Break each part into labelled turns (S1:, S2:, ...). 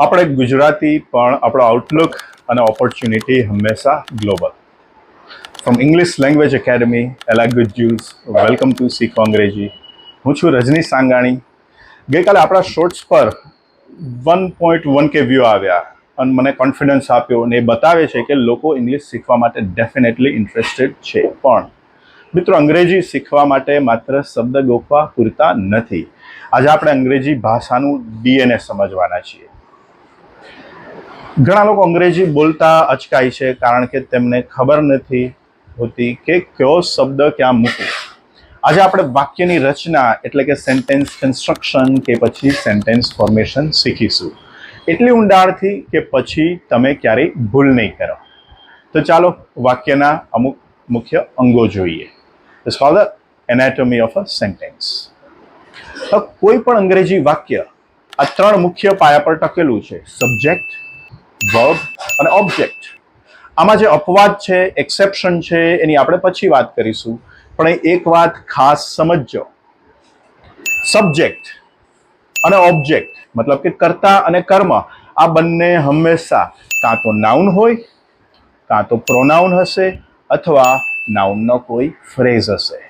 S1: આપણે ગુજરાતી પણ આપણો આઉટલુક અને ઓપોર્ચ્યુનિટી હંમેશા global. From English language academy એલા ગુડ જ્યુઝ, વેલકમ ટુ શીખો અંગ્રેજી. હું છું રજની સાંગાણી. ગઈકાલે આપણા શોર્ટ્સ પર 1.1K વ્યૂ આવ્યા અને મને કોન્ફિડન્સ આપ્યો અને એ બતાવે છે કે લોકો ઇંગ્લિશ શીખવા માટે ડેફિનેટલી ઇન્ટરેસ્ટેડ છે. પણ મિત્રો, અંગ્રેજી શીખવા માટે માત્ર શબ્દ ગોખવા પૂરતા નથી. આજે આપણે અંગ્રેજી ભાષાનું ડીએનએ સમજવાના છીએ. ઘણા લોકો અંગ્રેજી બોલતા અચકાય છે કારણ કે તેમને ખબર નથી હોતી કે કયો શબ્દ ક્યાં મૂકવો. આજે આપણે વાક્યની રચના એટલે કે સેન્ટેન્સ કન્સ્ટ્રક્શન કે પછી સેન્ટેન્સ ફોર્મેશન શીખીશું, એટલી ઊંડાણથી કે પછી તમે ક્યારેય ભૂલ નહીં કરો. તો ચાલો વાક્યના અમુક મુખ્ય અંગો જોઈએ. It's called the anatomy of a sentence. કોઈ પણ અંગ્રેજી વાક્ય આ ત્રણ મુખ્ય પાયા પર ટકેલું છે: સબ્જેક્ટ, વર્બ અને ઓબ્જેક્ટ. આમાં જે અપવાદ છે, એક્સેપ્શન છે, એની આપણે પછી વાત કરીશું. પણ એક વાત ખાસ સમજજો: સબ્જેક્ટ અને ઓબ્જેક્ટ મતલબ કે કર્તા અને કર્મ, આ બંને હંમેશા કાં તો નાઉન હોય, કાં તો પ્રોનાઉન હશે, અથવા નાઉનનો કોઈ ફ્રેઝ હશે.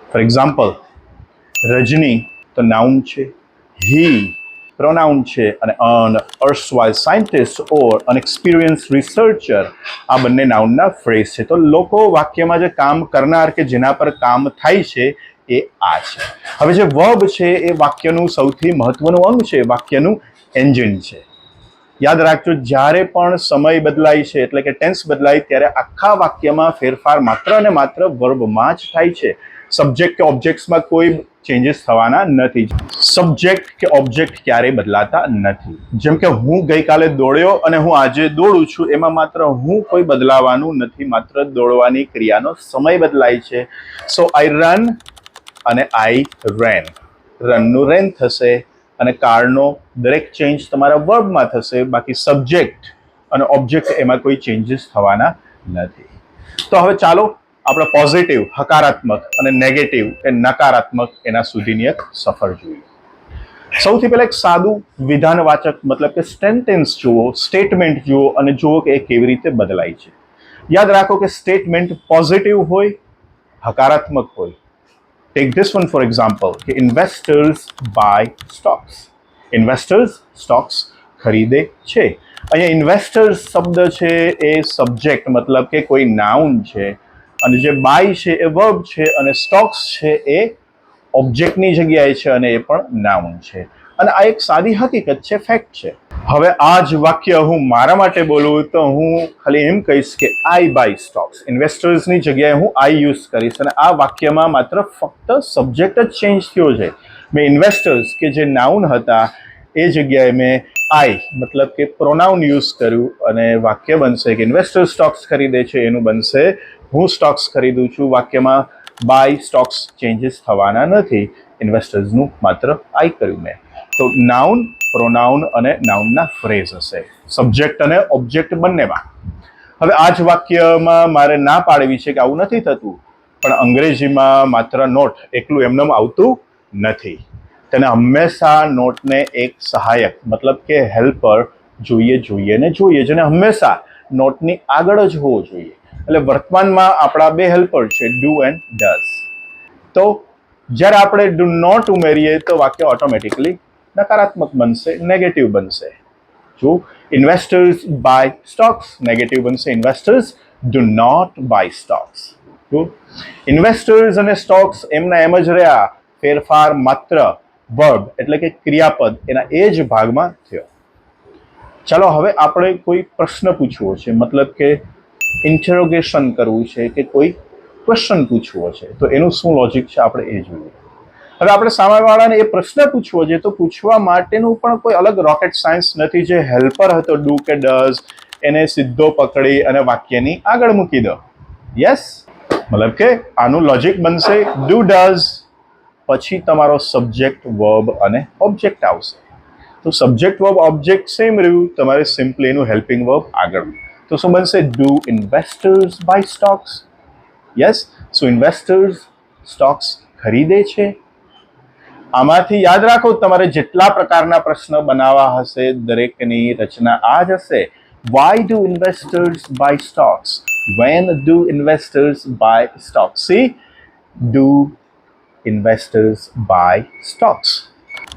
S1: ફોર એક્ઝામ્પલ, રજની તો નાઉન છે, હી પ્રોનાઉન છે, અને અન erstwhile scientist or an experienced researcher આ બંને નાઉનના ફ્રેઝ છે. તો લોકો વાક્યમાં જે કામ કરનાર કે જેના પર કામ થાય છે એ આ છે. હવે જે વર્બ છે એ વાક્યનું સૌથી મહત્વનું અંગ છે, વાક્યનું એન્જિન છે. યાદ રાખજો, જ્યારે પણ સમય બદલાય છે એટલે કે ટેન્સ બદલાય ત્યારે આખા વાક્યમાં ફેરફાર માત્ર અને માત્ર વર્બમાં જ થાય છે. સબ્જેક્ટ કે ઓબ્જેક્ટ્સમાં કોઈ ચેન્જીસ થવાના નથી. સબ્જેક્ટ કે ઓબ્જેક્ટ ક્યારેય બદલાતા નથી. જેમ કે હું ગઈકાલે દોડ્યો અને હું આજે દોડું છું, એમાં માત્ર હું કોઈ બદલાવાનું નથી, માત્ર દોડવાની ક્રિયાનો સમય બદલાય છે. સો આઈ રન અને આઈ રેન. રનનું રેન થશે અને કારનો દરેક ચેન્જ તમારા વર્બમાં થશે. બાકી સબ્જેક્ટ અને ઓબ્જેક્ટ એમાં કોઈ ચેન્જીસ થવાના નથી. તો હવે ચાલો આપણે પોઝિટિવ, હકારાત્મક અને નેગેટિવ કે નકારાત્મક એના સુધીની એક સફર જોઈએ. સૌથી પહેલા એક સાદું વિધાનવાચક મતલબ કે સેન્ટેન્સ જુઓ, સ્ટેટમેન્ટ જુઓ અને જુઓ કે એ કેવી રીતે બદલાય છે. યાદ રાખો કે સ્ટેટમેન્ટ પોઝિટિવ હોય, હકારાત્મક હોય. Take this one for example કે investors buy stocks. Investors stocks ખરીદે છે. અહીંયા ઇન્વેસ્ટર્સ શબ્દ છે એ સબ્જેક્ટ મતલબ કે કોઈ નાઉન છે, અને જે બાય છે એ વર્બ છે, અને સ્ટોક્સ છે એ ઓબ્જેક્ટની જગ્યાએ છે અને એ પણ નાઉન છે. અને આ એક સાદી હકીકત છે, ફેક્ટ છે. હવે આ જ વાક્ય હું મારા માટે બોલું તો હું ખાલી એમ કહીશ કે આઈ બાય સ્ટોક્સ. ઇન્વેસ્ટર્સની જગ્યાએ હું આઈ યુઝ કરીશ અને આ વાક્યમાં માત્ર ફક્ત સબ્જેક્ટ જ ચેન્જ થયો છે. મેં ઇન્વેસ્ટર્સ કે જે નાઉન હતા એ જગ્યાએ મેં આઈ મતલબ કે પ્રોનાઉન યુઝ કર્યું અને વાક્ય બનશે કે ઇન્વેસ્ટર સ્ટોક્સ ખરીદે છે, એનું બનશે હું સ્ટોક્સ ખરીદું છું. વાક્યમાં બાય સ્ટોક્સ ચેન્જીસ થવાના નથી, ઇન્વેસ્ટર્સનું માત્ર આઈ કર્યું મેં. તો નાઉન, પ્રોનાઉન અને નાઉનના ફ્રેઝ હશે, સબ્જેક્ટ અને ઓબ્જેક્ટ બંનેમાં. હવે આ જ વાક્યમાં મારે ના પાડવી છે કે આવું નથી થતું, પણ અંગ્રેજીમાં માત્ર નોટ એકલું એમનેમ આવતું નથી. તેને હંમેશા નોટને એક સહાયક મતલબ કે હેલ્પર જોઈએ ને જોઈએ, જેને હંમેશા નોટની આગળ જ હોવો જોઈએ. એટલે વર્તમાનમાં આપણા બે હેલ્પર છે, ડુ એન્ડ ડઝ. તો જ્યારે આપણે ડુ નોટ ઉમેરીએ તો વાક્ય ઓટોમેટિકલી નકારાત્મક બનશે, નેગેટિવ બનશે. જો ઇન્વેસ્ટર્સ બાય સ્ટોક્સ, નેગેટિવ બનશે. Investors do not buy stocks. Investors અને સ્ટોક્સ એમના એમ જ રહ્યા, ફેરફાર માત્ર વર્બ એટલે કે ક્રિયાપદ એના એ જ ભાગમાં થયો. ચાલો હવે આપણે કોઈ પ્રશ્ન પૂછવો છે, મતલબ કે ઇન્ટરોગેશન કરવું છે કે કોઈ ક્વેશ્ચન પૂછવો છે, તો એનું શું લોજિક છે આપણે એ જોઈએ. હવે આપણે સામેવાળાને એ પ્રશ્ન પૂછવો છે તો પૂછવા માટેનું પણ કોઈ અલગ રોકેટ સાયન્સ નથી. જે હેલ્પર હતો ડુ કે ડઝ, એને સીધો પકડી અને વાક્યની આગળ મૂકી દો. યસ, મતલબ કે આનું લોજિક બનશે ડુ ડઝ, પછી તમારો સબ્જેક્ટ, વર્બ અને ઓબ્જેક્ટ આવશે. તો સબ્જેક્ટ, વર્બ, ઓબ્જેક્ટ સેમ રહ્યું, તમારે સિમ્પલી એનું હેલ્પિંગ વર્બ આગળ. તો શું બનશે? Do investors buy stocks. Yes, so investors stocks ખરીદે છે. આમાંથી યાદ રાખો, તમારે જેટલા પ્રકારના પ્રશ્ન બનાવવા હશે દરેકની રચના આ જ હશે. Why do investors buy stocks? When do investors buy stocks? See, do investors buy stocks?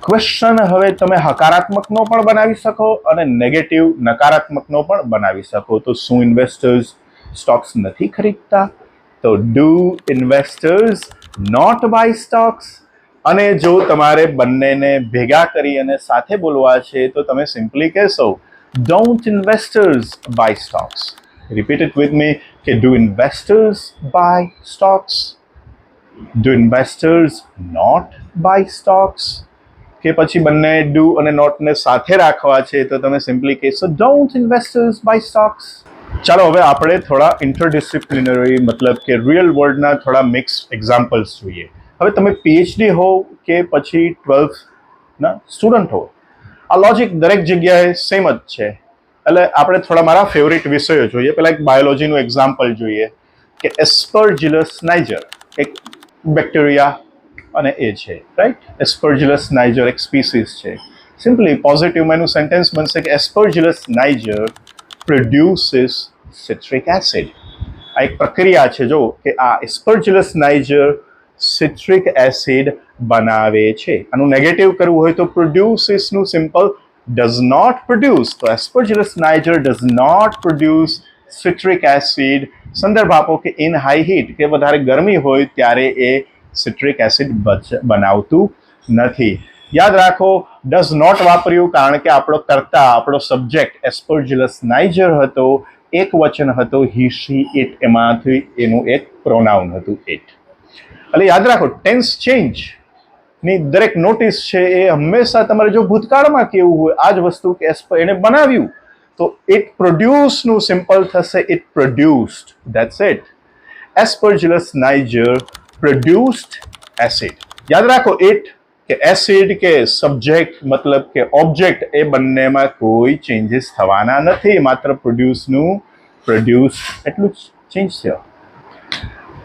S1: Question હવે તમે હકારાત્મકનો પણ બનાવી શકો અને નેગેટિવ નકારાત્મકનો પણ બનાવી શકો. તો શું ઇન્વેસ્ટર્સ સ્ટોક્સ નથી ખરીદતા? તો do investors not buy stocks? અને જો તમારે બંનેને ભેગા કરી અને સાથે બોલવા છે તો તમે સિમ્પલી કહેશો don't investors buy stocks. Repeat it with me કે do investors buy stocks? Do investors not buy stocks? કે પછી બંને ડુ અને નોટને સાથે રાખવા છે તો તમે સિમ્પલી કહેશો ડોન્ટ ઇન્વેસ્ટર્સ બાય સ્ટોક્સ. ચાલો હવે આપણે થોડા ઇન્ટરડિસિપ્લિનરી મતલબ કે રિયલ વર્લ્ડના થોડા મિક્સ એક્ઝામ્પલ્સ જોઈએ. હવે તમે પીએચડી હો કે પછી 12થના સ્ટુડન્ટ હો, આ લોજિક દરેક જગ્યાએ સેમ જ છે. એટલે આપણે થોડા મારા ફેવરિટ વિષયો જોઈએ. પહેલાં એક બાયોલોજીનું એક્ઝામ્પલ જોઈએ કે એસ્પરજિલસ નાઇજર એક બેક્ટેરિયા અને એ છે, રાઈટ? એસ્પરજિલસ નાઇજર એક સ્પીસીસ છે. સિમ્પલી પોઝિટિવમાં એનું સેન્ટેન્સ બનશે કે એસ્પરજિલસ નાઇજર પ્રોડ્યુસીસ સિટ્રિક એસિડ. આ એક પ્રક્રિયા છે જો કે આ એસ્પરજિલસ નાઇજર સિટ્રિક એસિડ બનાવે છે. આનું નેગેટિવ કરવું હોય તો પ્રોડ્યુસીસનું સિમ્પલ ડઝ નોટ પ્રોડ્યુસ. તો Aspergillus Niger does not produce સિટ્રિક acid. સંદર્ભ આપો કે ઇન હાઈ હીટ કે વધારે ગરમી હોય ત્યારે એ સિટ્રિક એસિડ બનાવતું નથી. યાદ રાખો, ડઝ નોટ વાપર્યું કારણ કે આપણો કર્તા, આપણો સબ્જેક્ટ એસ્પરજિલસ નાઇજર હતો, એક વચન હતો હી શી ઇટ, એમાંથી એનું એક પ્રોનાઉન હતું ઇટ. એટલે યાદ રાખો, ટેન્સ ચેન્જ ની દરેક નોટિસ છે એ હંમેશા તમારે જો ભૂતકાળમાં કેવું હોય આ જ વસ્તુ કે એને બનાવ્યું તો ઇટ પ્રોડ્યુસનું સિમ્પલ થશે it produced. That's it. Aspergillus niger produced acid. યાદ રાખો, ઇટ કે એસિડ કે સબ્જેક્ટ મતલબ કે ઓબ્જેક્ટ એ બંનેમાં કોઈ ચેન્જીસ થવાના નથી. માત્ર પ્રોડ્યુસનું પ્રોડ્યુસ એટલું જ ચેન્જ થયો.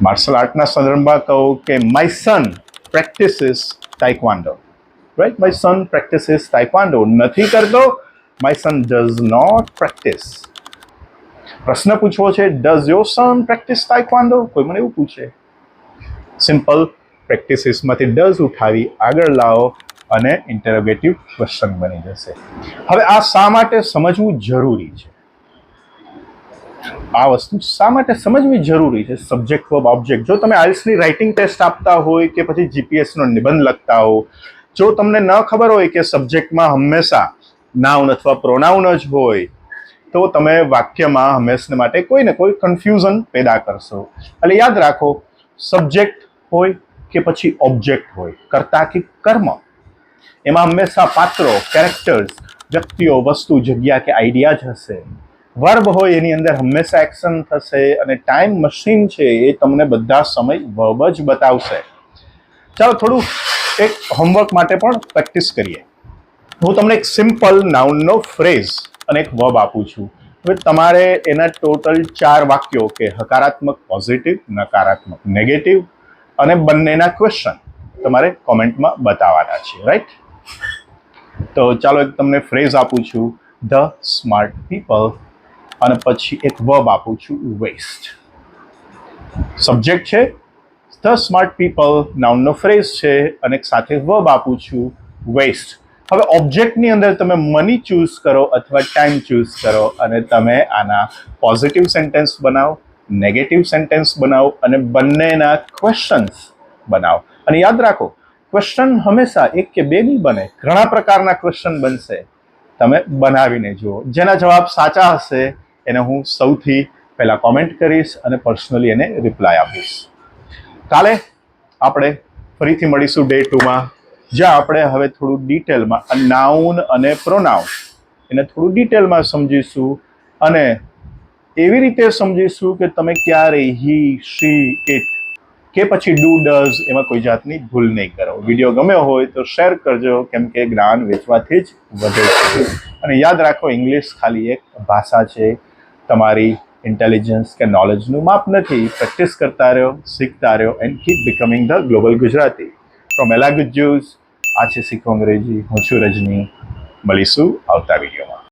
S1: માર્શલ આર્ટના સંદર્ભમાં કહું કે my son practises taekwondo, right? My son practises taekwondo. નથી કરતો, my son does not practise. પ્રશ્ન પૂછવો છે does your son practise taekwondo? કોઈ મને એવું પૂછે, સિમ્પલ પ્રેક્ટિસિસમાંથી ડઝ ઉઠાવી આગળ લાવો અને ઇન્ટરોગેટિવ ક્વેશ્ચન બની જશે. હવે આ શા માટે સમજવું જરૂરી છે? આ વસ્તુ શા માટે સમજવી જરૂરી છે? Subject verb object. જો તમે આઈએલટીએસની રાઇટિંગ ટેસ્ટ આપતા હોય કે પછી જીપીએસનો નિબંધ લખતા હો, જો તમને ન ખબર હોય કે સબ્જેક્ટમાં હંમેશા નાઉન અથવા પ્રોનાઉન જ હોય તો તમે વાક્યમાં હંમેશને માટે કોઈ ને કોઈ કન્ફ્યુઝન પેદા કરશો. એટલે યાદ રાખો, સબ્જેક્ટ હોય કે પછી ઓબ્જેક્ટ હોય, કર્તા કે કર્મ, એમાં હંમેશા પાત્રો, કેરેક્ટર્સ, વ્યક્તિઓ, વસ્તુ, જગ્યા કે આઈડિયા જ હશે. વર્બ હોય એની અંદર હંમેશા એક્શન થશે અને ટાઈમ મશીન છે એ તમને બધા સમય વર્બ જ બતાવશે. ચાલો થોડું એક હોમવર્ક માટે પણ પ્રેક્ટિસ કરીએ. હું તમને એક સિમ્પલ નાઉનનો ફ્રેઝ અને એક વર્બ આપું છું. હવે તમારે એના ટોટલ 4 વાક્યો કે હકારાત્મક, પોઝિટિવ, નકારાત્મક, નેગેટિવ અને બંનેના ક્વેશ્ચન તમારે કોમેન્ટમાં બતાવવાના છે, રાઈટ? તો ચાલો એક તમને ફ્રેઝ આપું છું, ધ સ્માર્ટ પીપલ, અને પછી એક વર્બ આપું છું, વેસ્ટ. સબ્જેક્ટ છે ધ સ્માર્ટ પીપલ, નાઉનનો ફ્રેઝ છે અને એક સાથે વર્બ આપું છું, વેસ્ટ. હવે ઓબ્જેક્ટની અંદર તમે મની ચૂઝ કરો અથવા ટાઈમ ચૂઝ કરો અને તમે આના પોઝિટિવ સેન્ટેન્સ બનાવો, નેગેટિવ સેન્ટેન્સ બનાવો અને બંનેના ક્વેશ્ચન્સ બનાવો. અને યાદ રાખો, ક્વેશ્ચન હંમેશા એક કે બે નહીં બને, ઘણા પ્રકારના ક્વેશ્ચન બનશે. તમે બનાવીને જુઓ. જેના જવાબ સાચા હશે એને હું સૌથી પહેલાં કોમેન્ટ કરીશ અને પર્સનલી એને રિપ્લાય આપીશ. કાલે આપણે ફરીથી મળીશું ડે 2માં, જ્યાં આપણે હવે થોડું ડિટેલમાં નાઉન અને પ્રોનાઉન એને થોડું ડિટેલમાં સમજીશું અને એવી રીતે સમજીશું કે તમે ક્યારેય હી, શી, ઇટ કે પછી ડુ, ડઝ એમાં કોઈ જાતની ભૂલ નહીં કરો. વિડીયો ગમ્યો હોય તો શેર કરજો, કેમ કે જ્ઞાન વેચવાથી જ વધે છે. અને યાદ રાખો, ઇંગ્લિશ ખાલી એક ભાષા છે, તમારી ઇન્ટેલિજન્સ કે નોલેજનું માપ નથી. પ્રેક્ટિસ કરતા રહ્યો, શીખતા રહ્યો and keep becoming the global Gujarati. From એલા ગુજ્જુસ, આ છે શીખો અંગ્રેજી. હું છું રજની. મળીશું આવતા વિડીયો.